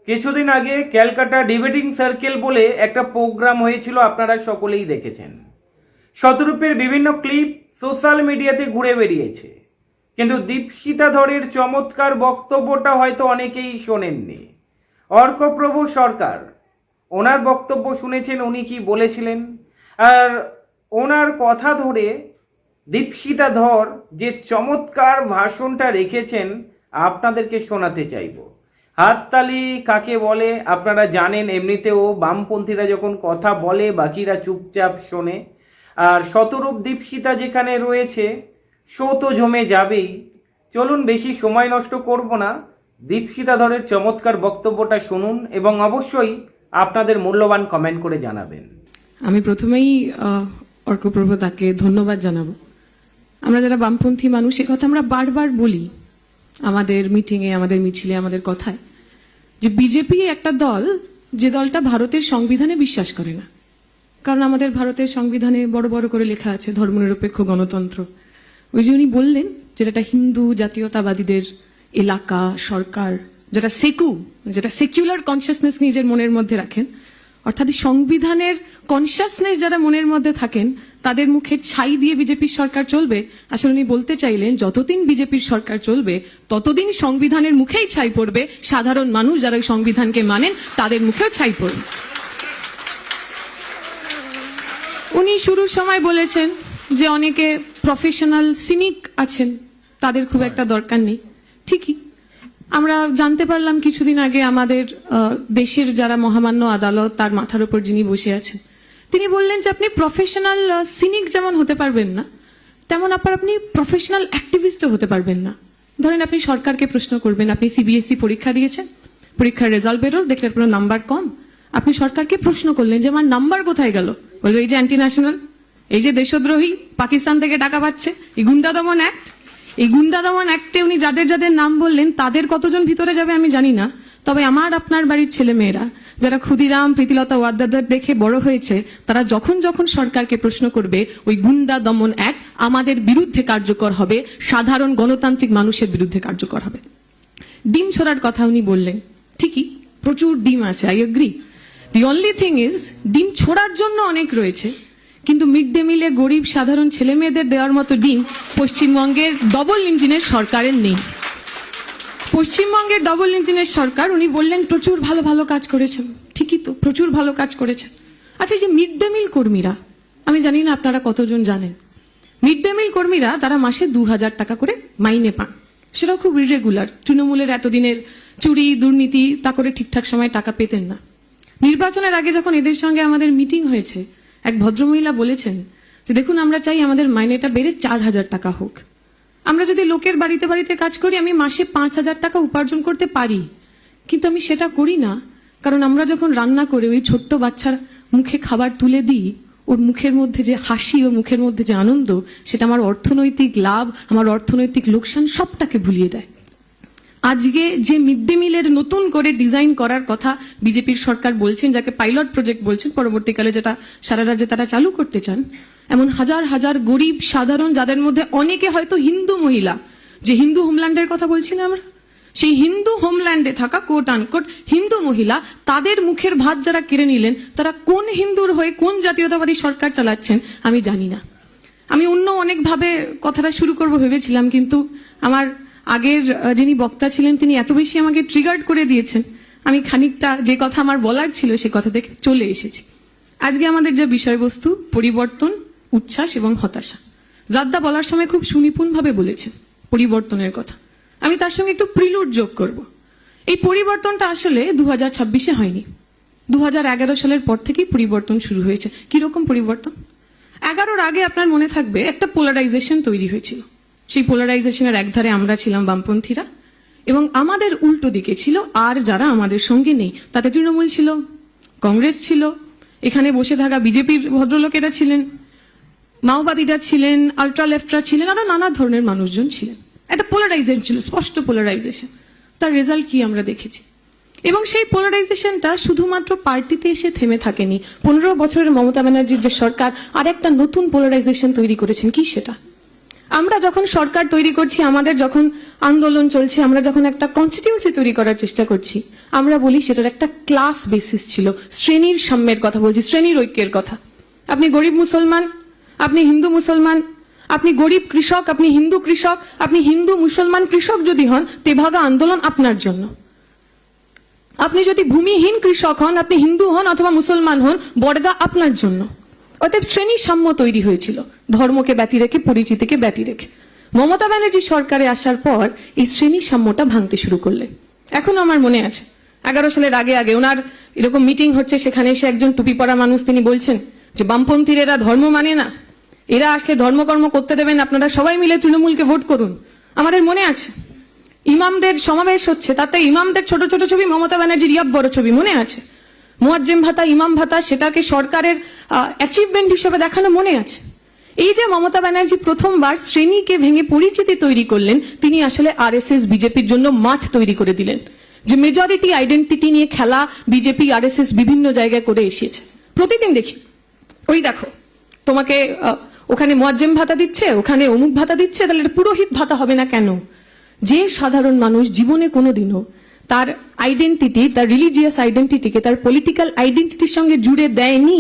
কিছুদিন আগে Calcutta debating circle বলে একটা প্রোগ্রাম হয়েছিল, আপনারা সকলেই দেখেছেন। শতরূপের বিভিন্ন ক্লিপ সোশ্যাল মিডিয়াতে ঘুরে বেরিয়েছে, কিন্তু দীপশিতা ধরের চমৎকার বক্তব্যটা হয়তো অনেকেই শোনেননি। অর্কপ্রভু সরকার, ওনার বক্তব্য শুনেছেন, উনি কি বলেছিলেন, আর ওনার কথা ধরে দীপশিতা ধর যে চমৎকার ভাষণটা রেখেছেন আপনাদেরকে শোনাতে চাইব। হাততালি কাকে বলে আপনারা জানেন, এমনিতেও বামপন্থীরা যখন কথা বলে বাকিরা চুপচাপ শোনে। আর শতরূপ দীপশিতা যেখানে রয়েছে, শো তো জমে যাবেই। চলুন বেশি সময় নষ্ট করব না, দীপশিতা ধরের চমৎকার বক্তব্যটা শুনুন এবং অবশ্যই আপনাদের মূল্যবান কমেন্ট করে জানাবেন। আমি প্রথমেই অর্কপ্রভু তাকে ধন্যবাদ জানাবো। আমরা যারা বামপন্থী মানুষ, এ কথা আমরা বারবার বলি আমাদের মিটিংয়ে, আমাদের মিছিলে, আমাদের কথায়, যে বিজেপি একটা দল যে দলটা ভারতের সংবিধানে বিশ্বাস করে না। কারণ আমাদের ভারতের সংবিধানে বড় বড় করে লেখা আছে ধর্মনিরপেক্ষ গণতন্ত্র। ওই যে উনি বললেন যেটা হিন্দু জাতীয়তাবাদীদের এলাকা, সরকার, যেটা সেকুলার কনসিয়াসনেস নিজের মনের মধ্যে রাখেন, অর্থাৎ সংবিধানের কনসিয়াসনেস যারা মনের মধ্যে থাকেন, তাদের মুখে ছাই দিয়ে বিজেপির সরকার চলবে। আসলে উনি বলতে চাইলেন যতদিন বিজেপির সরকার চলবে ততদিন সংবিধানের মুখেই ছাই পড়বে, সাধারণ মানুষ যারা সংবিধানকে মানেন তাদের মুখেও ছাই পড়বে। উনি শুরুর সময় বলেছেন যে অনেকে প্রফেশনাল সিনিক আছেন, তাদের খুব একটা দরকার নেই। ঠিকই, আমরা জানতে পারলাম কিছুদিন আগে আমাদের দেশের যারা মহামান্য আদালত, তার মাথার উপর যিনি বসে আছেন, তিনি বললেন যে আপনি প্রফেশনাল সিনিক যেমন হতে পারবেন না, তেমন আপনি প্রফেশনাল অ্যাক্টিভিস্টও হতে পারবেন না। ধরেন আপনি সরকারকে প্রশ্ন করবেন, আপনি সিবিএসই পরীক্ষা দিয়েছেন, পরীক্ষার রেজাল্ট বেরোল, দেখলেন আপনার নাম্বার কম, আপনি সরকারকে প্রশ্ন করলেন যে আমার নাম্বার কোথায় গেল, বলবে এই যে অ্যান্টি ন্যাশনাল, এই যে দেশদ্রোহী, পাকিস্তান থেকে টাকা পাচ্ছে, এই গুন্ডা দমন অ্যাক্ট। এই গুন্ডা দমন অ্যাক্টে উনি যাদের যাদের নাম বললেন তাদের কতজন ভিতরে যাবে আমি জানি না, তবে আমার আপনার বাড়ির ছেলে মেয়েরা যারা ক্ষুদিরাম, প্রীতিলতা ওয়াদ্দেদার দেখে বড় হয়েছে, তারা যখন যখন সরকারকে প্রশ্ন করবে, ওই গুন্ডা দমন অ্যাক্ট আমাদের বিরুদ্ধে কার্যকর হবে, সাধারণ গণতান্ত্রিক মানুষের বিরুদ্ধে কার্যকর হবে। ডিম ছোড়ার কথা উনি বললেন, ঠিকই, প্রচুর ডিম আছে, I agree. The only thing is, ডিম ছোড়ার জন্য অনেক রয়েছে, কিন্তু মিড ডে মিলে গরিব সাধারণ ছেলে মেয়েদের দেওয়ার মতো ডিম পশ্চিমবঙ্গের ডবল ইঞ্জিনের সরকারের নেই। পশ্চিমবঙ্গের ডবল ইঞ্জিনের সরকার, উনি বললেন প্রচুর ভালো ভালো কাজ করেছেন, ঠিকই তো, প্রচুর ভালো কাজ করেছেন। আচ্ছা, এই যে মিড ডে মিল কর্মীরা, আমি জানি না আপনারা কতজন জানেন, মিড ডে মিল কর্মীরা তারা মাসে 2000 টাকা করে মাইনে পান, সেটাও খুব ইরেগুলার। তৃণমূলের এতদিনের চুরি দুর্নীতি তা করে ঠিকঠাক সময় টাকা পেতেন না। নির্বাচনের আগে যখন এদের সঙ্গে আমাদের মিটিং হয়েছে, এক ভদ্রমহিলা বলেছেন যে দেখুন, আমরা চাই আমাদের মাইনেটা বেড়ে 4000 টাকা হোক। আমরা যদি লোকের বাড়িতে বাড়িতে কাজ করি, আমি মাসে 5000 টাকা উপার্জন করতে পারি, কিন্তু আমি সেটা করি না। কারণ আমরা যখন রান্না করে ওই ছোট্ট বাচ্চার মুখে খাবার তুলে দিই, ওর মুখের মধ্যে যে হাসি, ও মুখের মধ্যে যে আনন্দ, সেটা আমার অর্থনৈতিক লাভ, আমার অর্থনৈতিক লোকসান সবটাকে ভুলিয়ে দেয়। আজকে যে মিড ডে মিলের নতুন করে ডিজাইন করার কথা বিজেপির সরকার বলছেন, যাকে পাইলট প্রজেক্ট বলছেন, পরবর্তীকালে যেটা সারা রাজ্যে তারা চালু করতে চান, এমন হাজার হাজার গরিব সাধারণ, যাদের মধ্যে অনেকে হয়তো হিন্দু মহিলা, যে হিন্দু হোমল্যান্ডের কথা বলছিলাম আমরা, সেই হিন্দু হোমল্যান্ডে থাকা কোট আনকোট হিন্দু মহিলা, তাদের মুখের ভাত যারা কেড়ে নিলেন, তারা কোন হিন্দুর হয়ে কোন জাতীয়তাবাদী সরকার চালাচ্ছেন আমি জানি না। আমি অন্য অনেকভাবে কথাটা শুরু করব ভেবেছিলাম, কিন্তু আমার আগের যিনি বক্তা ছিলেন তিনি এত বেশি আমাকে ট্রিগার্ড করে দিয়েছেন, আমি খানিকটা যে কথা আমার বলার ছিল সে কথা থেকে চলে এসেছি। আজকে আমাদের যে বিষয়বস্তু, পরিবর্তন, উচ্ছ্বাস এবং হতাশা, জাদ্দা বলার সময় খুব সুনিপুণভাবে বলেছেন পরিবর্তনের কথা। আমি তার সঙ্গে একটু প্রিলুড যোগ করব। এই পরিবর্তনটা আসলে 2026-এ হয়নি, 2011 সালের পর থেকেই পরিবর্তন শুরু হয়েছে। কিরকম পরিবর্তন? 11-র আগে আপনার মনে থাকবে একটা পোলারাইজেশন তৈরি হয়েছিল। সেই পোলারাইজেশনের একধারে আমরা ছিলাম বামপন্থীরা, এবং আমাদের উল্টো দিকে ছিল আর যারা আমাদের সঙ্গে নেই, তাতে তৃণমূল ছিল, কংগ্রেস ছিল, এখানে বসে থাকা বিজেপির ভদ্রলোকেরা ছিলেন, মাওবাদীরা ছিলেন, আল্ট্রা লেফটরা ছিলেন, আরো নানা ধরনের মানুষজন ছিলেন। একটা পোলারাইজেশন ছিল, স্পষ্ট পোলারাইজেশন। তার রেজাল্ট কি আমরা দেখেছি। এবং সেই পোলারাইজেশনটা শুধুমাত্র পার্টিতে এসে থেমে থাকেনি। 15 বছরের মমতা ব্যানার্জির যে সরকার আর একটা নতুন পোলারাইজেশন তৈরি করেছেন। কি সেটা? আমরা যখন সরকার তৈরি করছি, আমাদের যখন আন্দোলন চলছে, আমরা যখন একটা কনস্টিটিউন্সি তৈরি করার চেষ্টা করছি, আমরা বলি সেটার একটা ক্লাস বেসিস ছিল, শ্রেণীর সাম্যের কথা বলছি, শ্রেণীর ঐক্যের কথা। আপনি গরিব মুসলমান, আপনি হিন্দু মুসলমান, আপনি গরিব কৃষক, আপনি হিন্দু কৃষক, আপনি হিন্দু মুসলমান কৃষক যদি হন, তেভাগা আন্দোলন আপনার জন্য। আপনি যদি ভূমিহীন কৃষক হন, আপনি হিন্দু হন অথবা মুসলমান হন, বর্গা আপনার জন্য। অতএব শ্রেণী সাম্য তৈরি হয়েছিল, ধর্মকে ব্যতি রেখে, পরিচিতিকে ব্যতি রেখে। মমতা ব্যানার্জি সরকারে আসার পর এই শ্রেণী সাম্যটা ভাঙতে শুরু করলেন। এখনো আমার মনে আছে 11 সালের আগে ওনার এরকম মিটিং হচ্ছে, সেখানে এসে একজন টুপি পরা মানুষ তিনি বলছেন যে বামপন্থীরা এরা ধর্ম মানে না, এরা আসলে ধর্মকর্ম করতে দেবেন, আপনারা সবাই মিলে তৃণমূলকে ভোট করুন। আমাদের মনে আছে ইমামদের সমাবেশ হচ্ছে, তাতে ইমামদের ছোট ছোট ছবি, মমতা ব্যানার্জির ইয়াব বড় ছবি মনে আছে। মুয়াজ্জেম ভাতা, ইমাম ভাতা, সেটাকে সরকারের অ্যাচিভমেন্ট হিসেবে দেখানো মনে আছে। এই যে মমতা ব্যানার্জি প্রথমবার শ্রেণীকে ভেঙে পরিচিতি তৈরি করলেন, তিনি আসলে আরএসএস বিজেপির জন্য মাঠ তৈরি করে দিলেন। যে মেজরিটি আইডেন্টিটি নিয়ে খেলা বিজেপি আরএসএস বিভিন্ন জায়গায় করে এসেছে। প্রতিদিন দেখি, ওই দেখো তোমাকে ওখানে মুয়াজ্জেম ভাতা দিচ্ছে, ওখানে অমুক ভাতা দিচ্ছে, তাহলে এটা পুরোহিত ভাতা হবে না কেন? যে সাধারণ মানুষ জীবনে কোনোদিনও তার আইডেন্টিটি, তার রিলিজিয়াস আইডেন্টিটিকে তার পলিটিক্যাল আইডেন্টিটির সঙ্গে জুড়ে দেয়নি,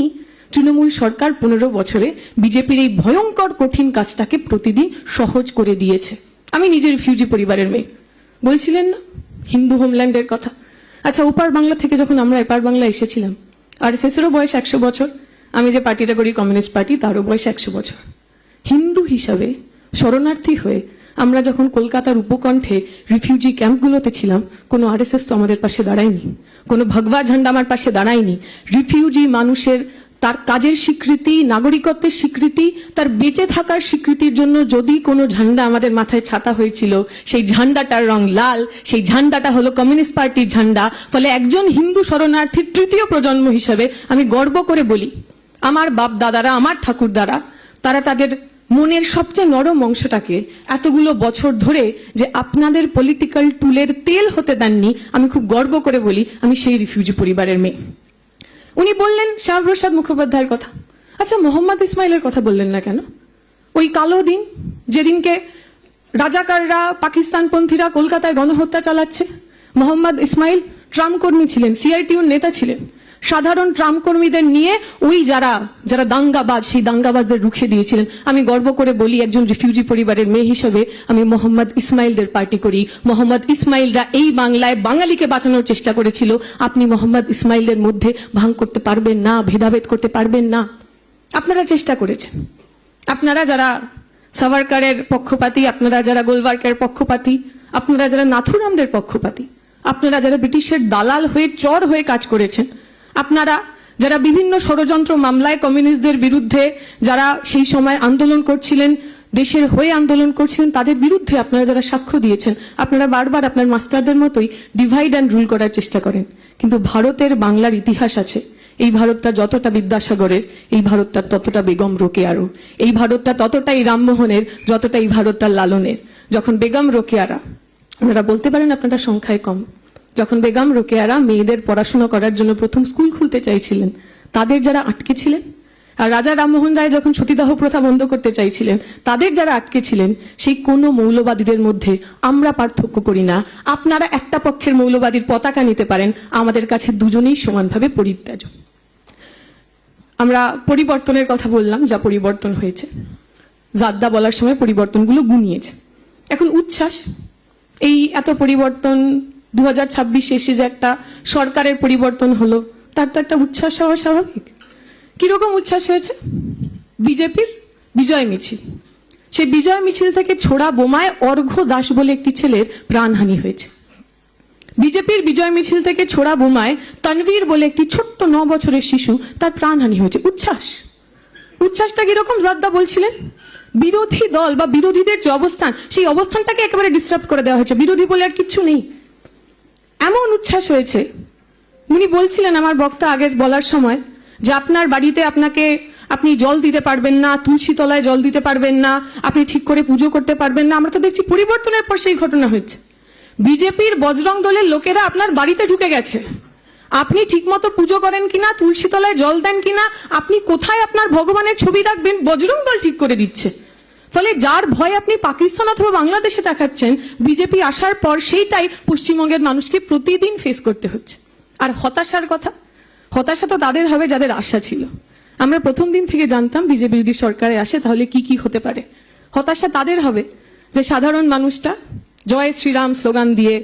তৃণমূল সরকার 15 বছরে বিজেপির এই ভয়ঙ্কর কঠিন কাজটাকে প্রতিদিন সহজ করে দিয়েছে। আমি নিজে রিফিউজি পরিবারের মেয়ে, বলছিলেন না হিন্দু হোমল্যান্ডের কথা। আচ্ছা, ওপার বাংলা থেকে যখন আমরা এপার বাংলা এসেছিলাম, আরএসএসেরও বয়স 100 বছর, আমি যে পার্টিটা করি কমিউনিস্ট পার্টি, তারও বয়স 100 বছর। হিন্দু হিসাবে শরণার্থী হয়ে আমরা যখন কলকাতার উপকণ্ঠে রিফিউজি ক্যাম্পগুলোতে ছিলাম, কোনো আরএসএস তো আমাদের পাশে দাঁড়ায়নি, কোনো ভগবা ঝান্ডা আমার পাশে দাঁড়ায়নি। রিফিউজি মানুষের তার কাজের স্বীকৃতি, নাগরিকত্বের স্বীকৃতি, তার বেঁচে থাকার স্বীকৃতির জন্য যদি কোনো ঝান্ডা আমাদের মাথায় ছাতা হয়েছিল, সেই ঝান্ডাটার রং লাল, সেই ঝান্ডাটা হলো কমিউনিস্ট পার্টির ঝান্ডা। ফলে একজন হিন্দু শরণার্থীর তৃতীয় প্রজন্ম হিসেবে আমি গর্ব করে বলি, আমার বাপ দাদারা, আমার ঠাকুরদারা, তারা তাদের মনের সবচেয়ে নরম অংশটাকে এতগুলো বছর ধরে যে আপনাদের পলিটিক্যাল টুলের তেল হতে দেননি, আমি খুব গর্ব করে বলি আমি সেই রিফিউজি পরিবারের মেয়ে। উনি বললেন শ্যামাপ্রসাদ মুখোপাধ্যায়ের কথা। আচ্ছা, মোহাম্মদ ইসমাইলের কথা বললেন না কেন? ওই কালো দিন, যেদিনকে রাজাকাররা, পাকিস্তানপন্থীরা কলকাতায় গণহত্যা চালাচ্ছে, মোহাম্মদ ইসমাইল ট্রাম কর্মী ছিলেন, সিআইটিউর নেতা ছিলেন। সাধারণ ট্রাম কর্মীদের নিয়ে ওই যারা দাঙ্গাবাজ, সেই দাঙ্গাবাজদের রুখে দিয়েছিলেন। আমি গর্ব করে বলি, একজন রিফিউজি পরিবারের মেয়ে হিসেবে আমি মোহাম্মদ ইসমাইলদের পার্টি করি। মোহাম্মদ ইসমাইলরা এই বাংলায় বাঙালিকে বাঁচানোর চেষ্টা করেছিল। আপনি মোহাম্মদ ইসমাইলদের মধ্যে ভাঙ করতে পারবেন না, ভেদাভেদ করতে পারবেন না। আপনারা চেষ্টা করেছেন। আপনারা যারা সাভারকারের পক্ষপাতী, আপনারা যারা গোলবার্কের পক্ষপাতী, আপনারা যারা নাথুরামদের পক্ষপাতী, আপনারা যারা ব্রিটিশের দালাল হয়ে, চর হয়ে কাজ করেছেন, আপনারা যারা বিভিন্ন ষড়যন্ত্র মামলায় কমিউনিস্টদের বিরুদ্ধে যারা সেই সময় আন্দোলন করছিলেন, দেশের হয়ে আন্দোলন করছিলেন, তাদের বিরুদ্ধে আপনারা যারা সাক্ষ্য দিয়েছেন, আপনারা বারবার আপনার মাস্টারদের মতোই ডিভাইড অ্যান্ড রুল করার চেষ্টা করেন। কিন্তু ভারতের বাংলার ইতিহাস আছে। এই ভারতটা যতটা বিদ্যাসাগরের, এই ভারতটা ততটা বেগম রোকেয়ারও। এই ভারতটা ততটাই রামমোহনের, যতটা এই ভারতটা লালনের। যখন বেগম রোকেয়ারা, আপনারা বলতে পারেন আপনারা সংখ্যায় কম, যখন বেগম রোকেয়ারা মেয়েদের পড়াশোনা করার জন্য প্রথম স্কুল খুলতে চাইছিলেন, তাদের যারা আটকে ছিলেন, আর রাজা রামমোহন রায় যখন সতীদাহ প্রথা বন্ধ করতে চাইছিলেন, তাদের যারা আটকে ছিলেন, সেই কোনো মৌলবাদীদের মধ্যে আমরা পার্থক্য করি না। আপনারা একটা পক্ষের মৌলবাদীর পতাকা নিতে পারেন, আমাদের কাছে দুজনেই সমানভাবে পরিত্যাজ্য। আমরা পরিবর্তনের কথা বললাম, যা পরিবর্তন হয়েছে, জাদ্দা বলার সময় পরিবর্তনগুলো গুনিয়েছে। এখন উচ্ছ্বাস, এই এত পরিবর্তন, 2026 এসে যে একটা সরকারের পরিবর্তন হলো, তার তো একটা উচ্ছ্বাস হওয়া স্বাভাবিক। কিরকম উচ্ছ্বাস হয়েছে? বিজেপির বিজয় মিছিল, সেই বিজয় মিছিল থেকে ছোড়া বোমায় অর্ঘ্য দাস বলে একটি ছেলের প্রাণহানি হয়েছে। বিজেপির বিজয় মিছিল থেকে ছোড়া বোমায় তানভীর বলে একটি ছোট্ট 9 বছরের শিশু, তার প্রাণহানি হয়েছে। উচ্ছ্বাস, উচ্ছ্বাসটা কিরকম? জাদ্দা বলছিলেন বিরোধী দল বা বিরোধীদের যে অবস্থান, সেই অবস্থানটাকে একেবারে ডিস্টার্ব করে দেওয়া হয়েছে। বিরোধী বলে আর কিচ্ছু নেই, এমন উচ্ছ্বাস হয়েছে। উনি বলছিলেন আমার বক্তা আগের বলার সময় যে আপনার বাড়িতে আপনি জল দিতে পারবেন না, তুলসী তলায় জল দিতে পারবেন না, আপনি ঠিক করে পুজো করতে পারবেন না। আমরা তো দেখছি পরিবর্তনের পর সেই ঘটনা হচ্ছে। বিজেপির বজরং দলের লোকেরা আপনার বাড়িতে ঢুকে গেছে। আপনি ঠিকমতো পুজো করেন কিনা, তুলসী তলায় জল দেন কিনা, আপনি কোথায় আপনার ভগবানের ছবি রাখবেন, বজরং দল ঠিক করে দিচ্ছে। ফলে যার ভয় আপনি পাকিস্তান অথবা বাংলাদেশে দেখাচ্ছেন, বিজেপি আসার পর সেইটাই পশ্চিমবঙ্গের মানুষকে প্রতিদিন ফেস করতে হচ্ছে। আর হতাশার কথা, হতাশা তো তাদের হবে যাদের আশা ছিল। আমরা প্রথম দিন থেকে জানতাম বিজেপি যদি সরকারে আসে তাহলে কি কি হতে পারে। হতাশা তাদের হবে যে সাধারণ মানুষটা জয় শ্রীরাম স্লোগান দিয়ে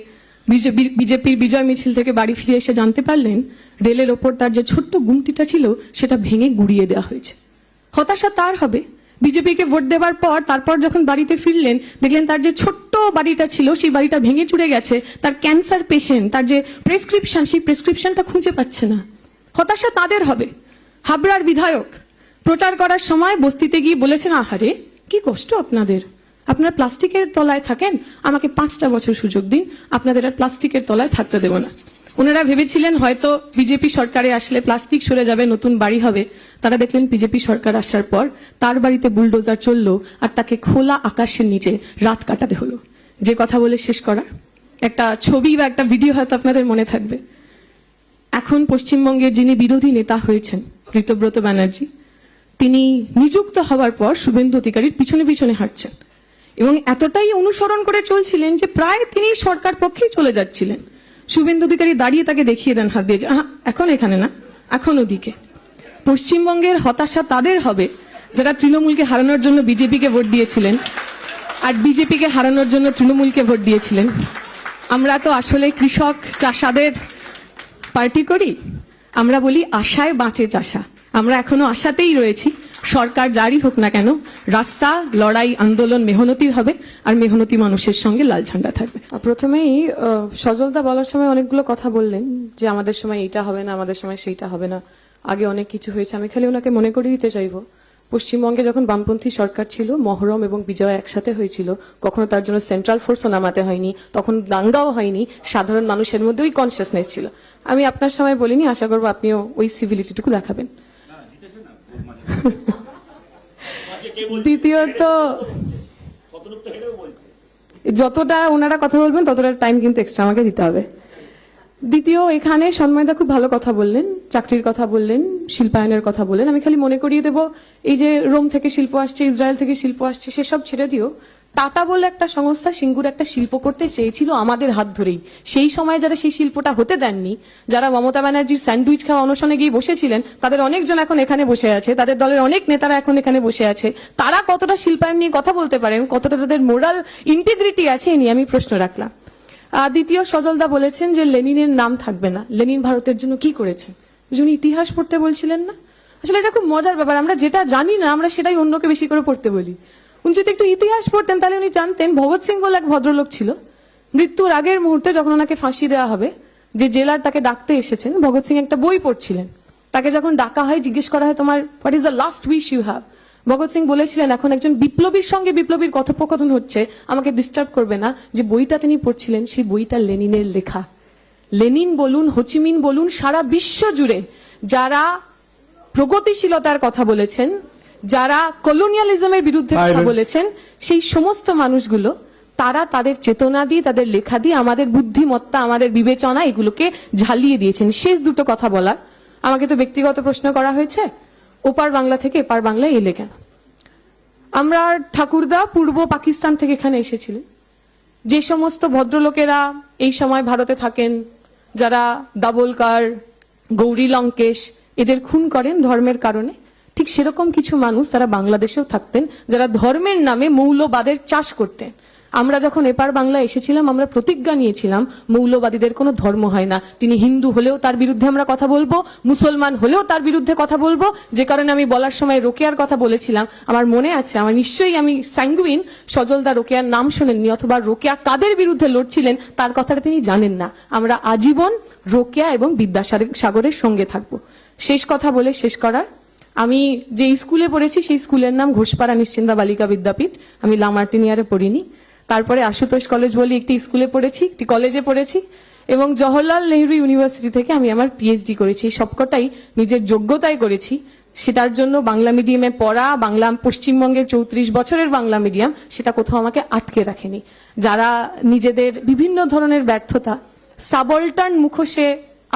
বিজেপির বিজয় মিছিল থেকে বাড়ি ফিরে এসে জানতে পারলেন রেলের ওপর তার যে ছোট্ট গুমটিটা ছিল সেটা ভেঙে গুড়িয়ে দেওয়া হয়েছে। হতাশা তার হবে বিজেপিকে ভোট দেওয়ার পর, তারপর যখন বাড়িতে ফিরলেন দেখলেন তার যে ছোট্ট বাড়িটা ছিল সেই বাড়িটা ভেঙে চুরে গেছে, তার ক্যান্সার পেশেন্ট, তার যে প্রেসক্রিপশন সেই প্রেসক্রিপশনটা খুঁজে পাচ্ছে না। হতাশা তাদের হবে। হাবড়ার বিধায়ক প্রচার করার সময় বস্তিতে গিয়ে বলেছেন, আহারে কি কষ্ট আপনাদের, আপনারা প্লাস্টিকের তলায় থাকেন, আমাকে 5টা বছর সুযোগ দিন, আপনাদের আর প্লাস্টিকের তলায় থাকতে দেব না। ওনারা ভেবেছিলেন হয়তো বিজেপি সরকারে আসলে প্লাস্টিক সরে যাবে, নতুন বাড়ি হবে। তারা দেখলেন বিজেপি সরকার আসার পর তার বাড়িতে বুলডোজার চললো আর তাকে খোলা আকাশের নিচে রাত কাটাতে হলো। যে কথা বলে শেষ করা একটা ছবি বা একটা ভিডিও হয়তো আপনাদের মনে থাকবে। এখন পশ্চিমবঙ্গের যিনি বিরোধী নেতা হয়েছেন ঋতব্রত ব্যানার্জি, তিনি নিযুক্ত হওয়ার পর শুভেন্দু অধিকারীর পিছনে পিছনে হাঁটছেন এবং এতটাই অনুসরণ করে চলছিলেন যে প্রায় তিনি সরকার পক্ষেই চলে যাচ্ছিলেন। শুভেন্দু অধিকারী দাঁড়িয়ে তাকে দেখিয়ে দেন হাত দিয়ে, এখন এখানে না, এখন ওদিকে। পশ্চিমবঙ্গের হতাশা তাদের হবে যারা তৃণমূলকে হারানোর জন্য বিজেপিকে ভোট দিয়েছিলেন আর বিজেপিকে হারানোর জন্য তৃণমূলকে ভোট দিয়েছিলেন। আমরা তো আসলে কৃষক চাষাদের পার্টি করি, আমরা বলি আশায় বাঁচে চাষা। আমরা এখনো আশাতেই রয়েছি, সরকার জারি হোক না কেন রাস্তা, লড়াই, আন্দোলন মেহনতির হবে আর মেহনতি মানুষের সঙ্গে লাল ঝান্ডা থাকবে। প্রথমেই সজলদা বলার সময় অনেকগুলো কথা বললেন যে আমাদের সময় এইটা হবে না, আমাদের সময় সেইটা হবে না, আগে অনেক কিছু হয়েছে। আমি খালি ওনাকে মনে করিয়ে দিতে চাইবো, পশ্চিমবঙ্গে যখন বামপন্থী সরকার ছিল, মহরম এবং বিজয় একসাথে হয়েছিল, কখনো তার জন্য সেন্ট্রাল ফোর্সও নামাতে হয়নি, তখন দাঙ্গাও হয়নি, সাধারণ মানুষের মধ্যে ওই কনসিয়াসনেস ছিল। আমি আপনার সময় বলিনি, আশা করবো আপনিও ওই সিভিলিটিটুকু দেখাবেন। দ্বিতীয়ত, যতটা ওনারা কথা বলবেন ততটা টাইম কিন্তু এক্সট্রা আমাকে দিতে হবে। দ্বিতীয়, এখানে সন্ময়দা খুব ভালো কথা বললেন, চাকরির কথা বললেন, শিল্পায়নের কথা বললেন। আমি খালি মনে করিয়ে দেব, এই যে রোম থেকে শিল্প আসছে, ইসরায়েল থেকে শিল্প আসছে, সেসব ছেড়ে দিও। টাটা বলে একটা সংস্থা সিঙ্গুর একটা শিল্প করতে চেয়েছিল আমাদের হাত ধরেই। সেই সময় যারা সেই শিল্পটা হতে দেননি, যারা মমতা ব্যানার্জির স্যান্ডউইচ খাওয়া অনশনে গিয়ে বসেছিলেন, তাদের অনেকজন এখন এখানে বসে আছে, তাদের দলের অনেক নেতারা এখন এখানে বসে আছে। তারা কতটা শিল্পায়ন নিয়ে কথা বলতে পারেন, কতটা তাদের মোরাল ইন্টিগ্রিটি আছে, এ নিয়ে আমি প্রশ্ন রাখলাম। দ্বিতীয়, সজলদা বলেছেন যে লেনিনের নাম থাকবে না। লেনিন ভারতের জন্য কি করেছেন? উনি ইতিহাস পড়তে বলছিলেন না? আসলে এটা খুব মজার ব্যাপার, আমরা যেটা জানি না আমরা সেটাই অন্যকে বেশি করে পড়তে বলি। উনি যদি একটু ইতিহাস পড়তেন তাহলে উনি জানতেন ভগৎ সিং বলে এক ভদ্রলোক ছিল, মৃত্যুর আগের মুহূর্তে যখন ওনাকে ফাঁসি দেওয়া হবে, যে জেলার তাকে ডাকতে এসেছেন, ভগৎ সিং একটা বই পড়ছিলেন। তাকে যখন ডাকা হয়, জিজ্ঞেস করা হয় তোমার what is the last wish you have, Bhagat Singh বলেছিলেন এখন একজন বিপ্লবীর সঙ্গে বিপ্লবীর কথোপকথন হচ্ছে, আমাকে ডিস্টার্ব করবে না। যে বইটা তিনি পড়ছিলেন সেই বইটা লেনিনের লেখা। লেনিন বলুন, হোচিমিন বলুন, সারা বিশ্ব জুড়ে যারা প্রগতিশীলতার কথা বলেছেন, যারা কলোনিয়ালিজমের বিরুদ্ধে কথা বলেছেন, সেই সমস্ত মানুষগুলো তারা তাদের চেতনা দিয়ে, তাদের লেখা দিয়ে আমাদের বুদ্ধিমত্তা, আমাদের বিবেচনা এগুলোকে ঝালিয়ে দিয়েছেন। শেষ দুটো কথা বলার, আমাকে তো ব্যক্তিগত প্রশ্ন করা হয়েছে, ওপার বাংলা থেকে এপার বাংলায় এলে কেন? আমরা ঠাকুরদা পূর্ব পাকিস্তান থেকে এখানে এসেছিলেন। যে সমস্ত ভদ্রলোকেরা এই সময় ভারতে থাকেন, যারা দাবোলকার, গৌরী লঙ্কেশ এদের খুন করেন ধর্মের কারণে, ঠিক সেরকম কিছু মানুষ তারা বাংলাদেশেও থাকতেন যারা ধর্মের নামে মৌলবাদের চাষ করতেন। আমরা যখন এপার বাংলা এসেছিলাম আমরা প্রতিজ্ঞা নিয়েছিলাম মৌলবাদীদের কোনো ধর্ম হয় না। তিনি হিন্দু হলেও তার বিরুদ্ধে আমরা কথা বলবো, মুসলমান হলেও তার বিরুদ্ধে কথা বলবো। যে কারণে আমি বলার সময় রোকেয়ার কথা বলেছিলাম, আমার মনে আছে, আমার নিশ্চয়ই আমি স্যাঙ্গুইন, সজলদা রোকেয়ার নাম শোনেননি, অথবা রোকেয়া কাদের বিরুদ্ধে লড়ছিলেন তার কথাটা তিনি জানেন না। আমরা আজীবন রোকেয়া এবং বিদ্যাসাগরের সঙ্গে থাকবো। শেষ কথা বলে শেষ করার, আমি যে স্কুলে পড়েছি সেই স্কুলের নাম ঘোষপাড়া নিশ্চিন্দা বালিকা বিদ্যাপীঠ। আমি লামার্টিনিয়ারে পড়িনি। তারপরে আশুতোষ কলেজ বলে একটি স্কুলে পড়েছি, একটি কলেজে পড়েছি, এবং জওহরলাল নেহরু ইউনিভার্সিটি থেকে আমি আমার পিএইচডি করেছি। সবকটাই নিজের যোগ্যতায় করেছি। সেটার জন্য বাংলা মিডিয়ামে পড়া, বাংলা পশ্চিমবঙ্গের 34 বছরের বাংলা মিডিয়াম, সেটা কোথাও আমাকে আটকে রাখেনি। যারা নিজেদের বিভিন্ন ধরনের ব্যর্থতা সাবল্টার্ন মুখোশে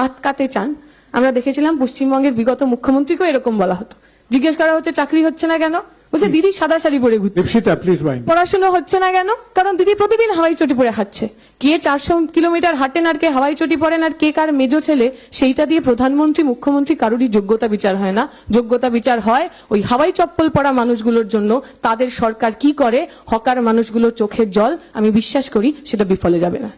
আটকাতে চান, আমরা দেখেছিলাম পশ্চিমবঙ্গের বিগত মুখ্যমন্ত্রীকেও এরকম বলা হতো। জিজ্ঞেস করা হচ্ছে চাকরি হচ্ছে না কেন, বলছে দিদি সাদা শাড়ি পরে ঘুরছে। Dipsita please wine. পড়াশোনা হচ্ছে না কেন? কারণ দিদি প্রতিদিন হাওয়াই চটি পরে হাঁটছে। কে 400 কিলোমিটার হাঁটেন আর কে হাওয়াই চটি পরেন আর কে কার মেজো ছেলে, সেইটা দিয়ে প্রধানমন্ত্রী মুখ্যমন্ত্রী কারোরই যোগ্যতা বিচার হয় না। যোগ্যতা বিচার হয় ওই হাওয়াই চপ্পল পরা মানুষগুলোর জন্য। তাদের সরকার কি করে, হকার মানুষগুলোর চোখের জল, আমি বিশ্বাস করি সেটা বিফলে যাবে না।